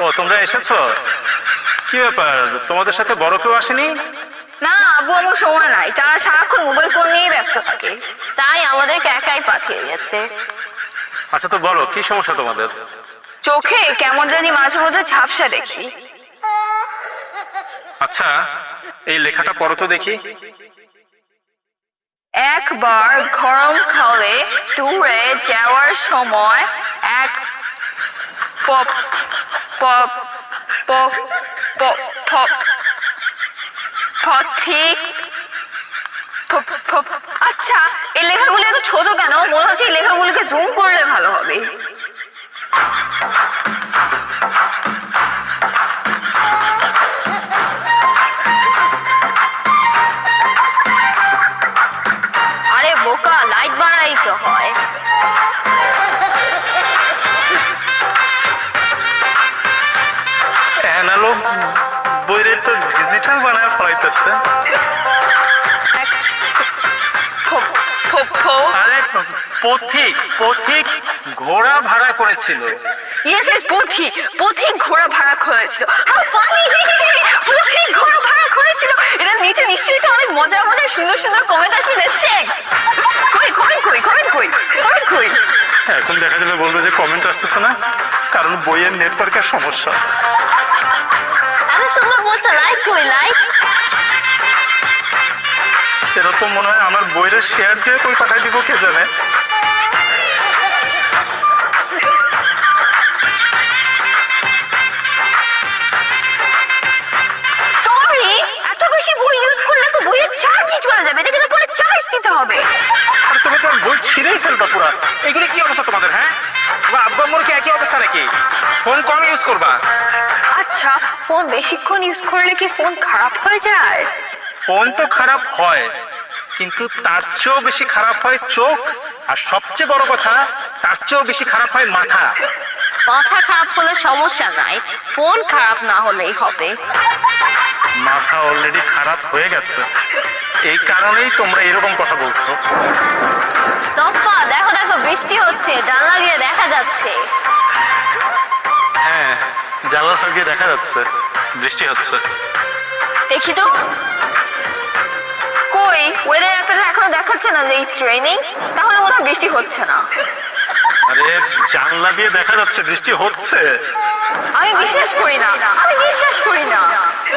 ও তোমরা এসেছো? কি ব্যাপার, তোমাদের সাথে বড় কেউ আসেনি? না আব্বু, আমার সময় নাই, তারা সারাক্ষণ মোবাইল ফোন নিয়ে ব্যস্ত থাকে, তাই আমাদেরকে একাই পাঠিয়ে দিয়েছে। আচ্ছা তো বলো, কি সমস্যা তোমাদের? চোখে কেমন জানি মাঝে মধ্যে ঝাপসা দেখি। আচ্ছা এই লেখাটা পড়ো তো দেখি। একবার গরমকালে ট্যুরে যাওয়ার সময় এক pop pop pop pop pop পথিক। আচ্ছা এই লেখাগুলো এত ছোট কেন? মনে হচ্ছে এই লেখাগুলোকে জুম করলে ভালো হবে। আরে বোকা, লাইট বাড়াই তো হয়। অ্যানালগ বইয়ের তো ডিজিটাল বানায় ফলাইতেছে। আরে পথিক, পথিক ঘোড়া ভাড়া করেছিল। ইয়েস ইয়েস, পথিক, পথিক ঘোড়া ভাড়া করেছিল। How funny! পথিক ঘোড়া ভাড়া করেছিল। এটা নিচে নিশ্চয়ই তো অনেক মজার মজার সুন্দর সুন্দর কমেন্ট আসবে। চেক কই কমেন্ট কই কমেন্ট কই কমেন্ট কই। এখন দেখা যাবে বলবে যে কমেন্ট আসতেছে না, কারণ বইয়ের নেটওয়ার্কের সমস্যা। এত সুন্দর বলছে, লাইক কই লাইক। এরকম মনে হয় আমার বইয়ের শেয়ার দিয়ে কই পাঠাই দিব, কে জানে। এত বেশি বই ইউজ করলে তো বইয়ের চার্জই চলে যাবে, এটা কিন্তু পরে চার্জ দিতে হবে। আর তুমি তো বই ছিঁড়েই ফেলবা পুরা। এগুলো কি অবস্থা তোমাদের? হ্যাঁ, তোমার আব্বা আম্মুর কি একই অবস্থা নাকি? ফোন কম ইউজ করবা। আচ্ছা ফোন বেশিক্ষণ ইউজ করলে কি ফোন খারাপ হয়ে যায়? ফোন তো খারাপ হয়, কিন্তু তার চেয়েও বেশি খারাপ হয় চোখ, আর সবচেয়ে বড় কথা তার চেয়েও বেশি খারাপ হয় মাথা। মাথা খারাপ হলে সমস্যা নাই, ফোন খারাপ না হলেই হবে। মাথা অলরেডি খারাপ হয়ে গেছে, এই কারণেই তোমরা এরকম কথা বলছো। তপ্পা দেখো দেখো, বৃষ্টি হচ্ছে, জানলা দিয়ে দেখা যাচ্ছে। হ্যাঁ, জানলা দিয়ে দেখা যাচ্ছে বৃষ্টি হচ্ছে। দেখি তো কই, ওয়েদার অ্যাপে এখনো দেখাচ্ছে না যে ইটস রেইনিং, তাহলে মনে হয় বৃষ্টি হচ্ছে না। আরে জানলা দিয়ে দেখা যাচ্ছে বৃষ্টি হচ্ছে। আমি বিশ্বাস করি না, আমি বিশ্বাস করি না।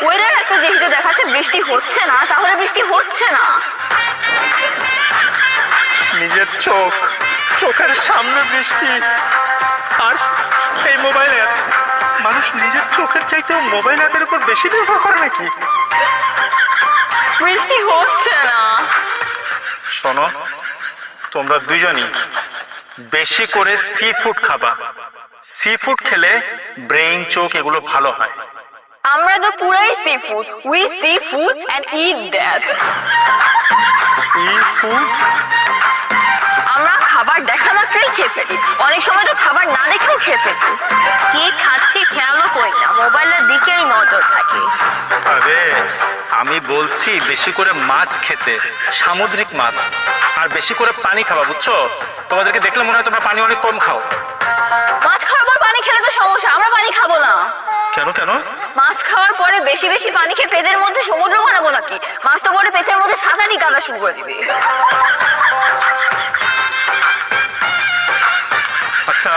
ওয়েদার অ্যাপে যেহেতু দেখাচ্ছে বৃষ্টি হচ্ছে না, তাহলে বৃষ্টি হচ্ছে না। নিজের চোখ, চোখের সামনে বৃষ্টি, আর এই মোবাইল অ্যাপ। মানুষ নিজের চোখের চাইতেও মোবাইল অ্যাপের উপর বেশি নির্ভর করে নাকি? বৃষ্টি হচ্ছে না। শোনো, তোমরা দুইজনই বেশি করে সি ফুড খাবা। সি ফুড খেলে ব্রেইন, চোখ এগুলো ভালো হয়। আমরা তো পুরাই sea food, we see food and eat that. Sea food? আমরা খাবার দেখা মাত্রই খেয়ে ফেলি, অনেক সময় তো খাবার না দেখেও খেয়ে ফেলি। কি খাচ্ছি খেয়ালও করি না, মোবাইলের দিকেই নজর থাকে। আরে আমি বলছি বেশি করে মাছ খেতে, সামুদ্রিক মাছ, আর বেশি করে পানি খাওয়া, বুঝছো? তোমাদেরকে দেখলে মনে হয় তোমরা পানি অনেক কম খাও। মাছ খাওয়ার পর পানি খেলে তো সমস্যা, আমরা পানি খাবো না। কেন কেন? মাছ খাওয়ার পরে বেশি বেশি পানি খেয়ে পেটের মধ্যে সমুদ্র বানাবো নাকি? মাছ তো পরে পেটের মধ্যে সাঁতারি কাদা শুরু করে দিবে। আচ্ছা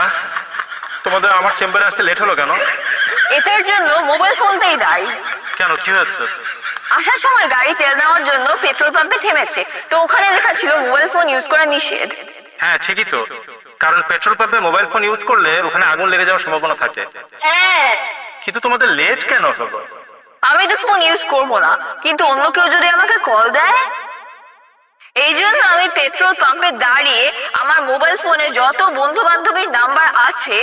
তোমাদের আমার চেম্বারে আসতে লেট হলো কেন? এটার জন্য মোবাইল ফোনটাই দায়ী। কেন, কি হয়েছে? আসার সময় গাড়ি তেল নেওয়ার জন্য পেট্রোল পাম্পে থেমেছে, তো ওখানে লেখা ছিল মোবাইল ফোন ইউজ করা নিষেধ। হ্যাঁ ঠিকই তো, কারণ পেট্রোল পাম্পে মোবাইল ফোন ইউজ করলে ওখানে আগুন লেগে যাওয়ার সম্ভাবনা থাকে। হ্যাঁ, কিন্তু তোমাদের লেট কেন হলো? আমি তো ফোন ইউজ করবো না, কিন্তু অন্য কেউ যদি আমাকে কল দেয়, এই জন্য আমি পেট্রোল পাম্পে দাঁড়িয়ে আমার মোবাইল ফোনে যত বন্ধু বান্ধবীর নাম্বার আছে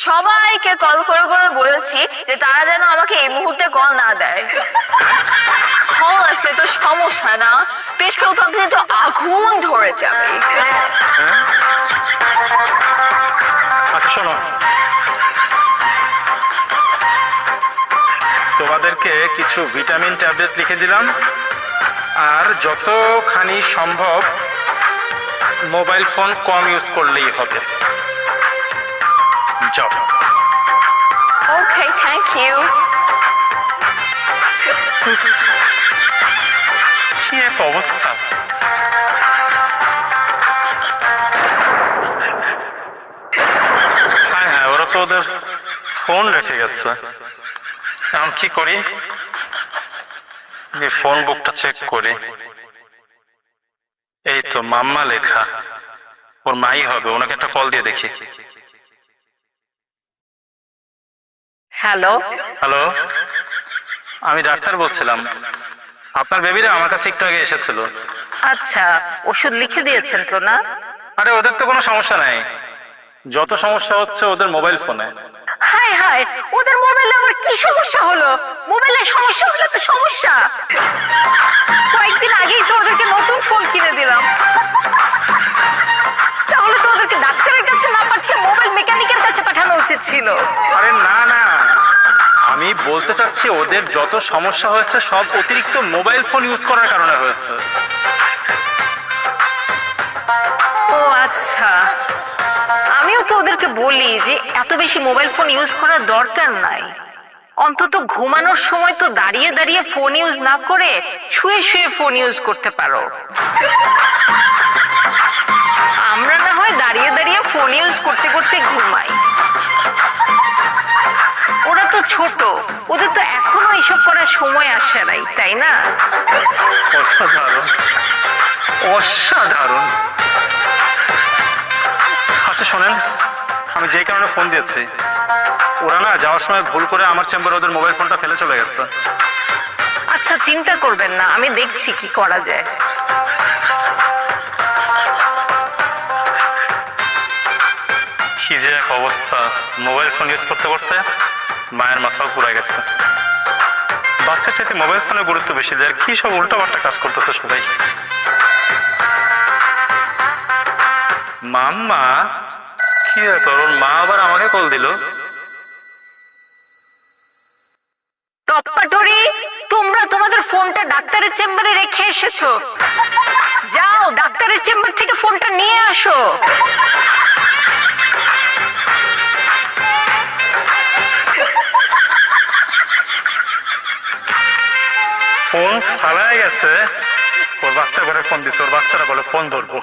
সবাইকে কল করে করে বলেছি যে তারা যেন আমাকে এই মুহূর্তে কল না দেয়। কল আসলে তো সমস্যা না, পেট্রোল পাম্পে তো আগুন ধরে যাবে। আচ্ছা শোনো, তোমাদেরকে কিছু ভিটামিন ট্যাবলেট লিখে দিলাম, আর যতখানি সম্ভব মোবাইল ফোন কম ইউজ করলেই হবে। যাও। ওকে, থ্যাংক ইউ। কি এক অবস্থা! হ্যাঁ হ্যাঁ, ওরা তো ওদের ফোন রেখে গেছে। এখন কি করি? ফোন বুকটা চেক করি। এই তো মাম্মা লেখা, ওর মাই হবে। ওনাকে একটা কল দিয়ে দেখি। হ্যালো। হ্যালো, আমি ডাক্তার বলছিলাম। আপনার বেবিরা আমার কাছে একটু আগে এসেছিল। আচ্ছা, ওষুধ লিখে দিয়েছেন তো না? আরে ওদের তো কোনো সমস্যা নাই, যত সমস্যা হচ্ছে ওদের মোবাইল ফোনে। হাই হাই, ওদের মোবাইলে আবার কি সমস্যা হলো? মোবাইলে সমস্যা হলে তো সমস্যা। কয়েকদিন আগেই তো ওদেরকে নতুন ফোন কিনে দিলাম। তাহলে তো ওদেরকে ডাক্তারের কাছে না পাঠিয়ে মোবাইল মেকানিকের কাছে পাঠানো উচিত ছিল। আরে না না, আমি বলতে চাচ্ছি ওদের যত সমস্যা হয়েছে সব অতিরিক্ত মোবাইল ফোন ইউজ করার কারণে হয়েছে। ও আচ্ছা, আমিও তো ওদেরকে বলি যে এত বেশি মোবাইল ফোন ইউজ করার দরকার নাই। অন্তত ঘুমানোর সময় তো দাঁড়িয়ে দাঁড়িয়ে ফোন ইউজ না করে শুয়ে শুয়ে ফোন ইউজ করতে পারো। আমরা না হয় দাঁড়িয়ে দাঁড়িয়ে ফোন ইউজ করতে করতে ঘুমাই। ওরা তো ছোট, ওদের তো এখনো এসব করার সময় আসে নাই, তাই না? অসাধারণ, অসাধারণ। আচ্ছা শোনেন, আমি যেই কারণে ফোন দিয়েছি, ওরা না যাওয়ার সময় ভুল করে আমার চেম্বারে ওদের মোবাইল ফোনটা ফেলে চলে গেছে। আচ্ছা, চিন্তা করবেন না, আমি দেখছি কি করা যায়। কি যে এক অবস্থা! মোবাইল ফোন ইউজ করতে করতে মায়ের মাথাও পুড়ে গেছে। বাচ্চার চাইতে মোবাইল ফোনের গুরুত্ব বেশি দেয়। কি সব উল্টাপাল্টা কাজ করতেছে সবাই। মাম্মা, কি ব্যাপার? ওর মা আবার আমাকে কল দিল। টপ্পাটরি, তোমরা তোমাদের ফোনটা ডাক্তারের চেম্বারে রেখে এসেছো। যাও, ডাক্তারের চেম্বার থেকে ফোনটা নিয়ে আসো। ফোন ফালায় গেছে, ওর বাচ্চা ঘরে ফোন দিচ্ছে, ওর বাচ্চারা বলে ফোন ধরবো।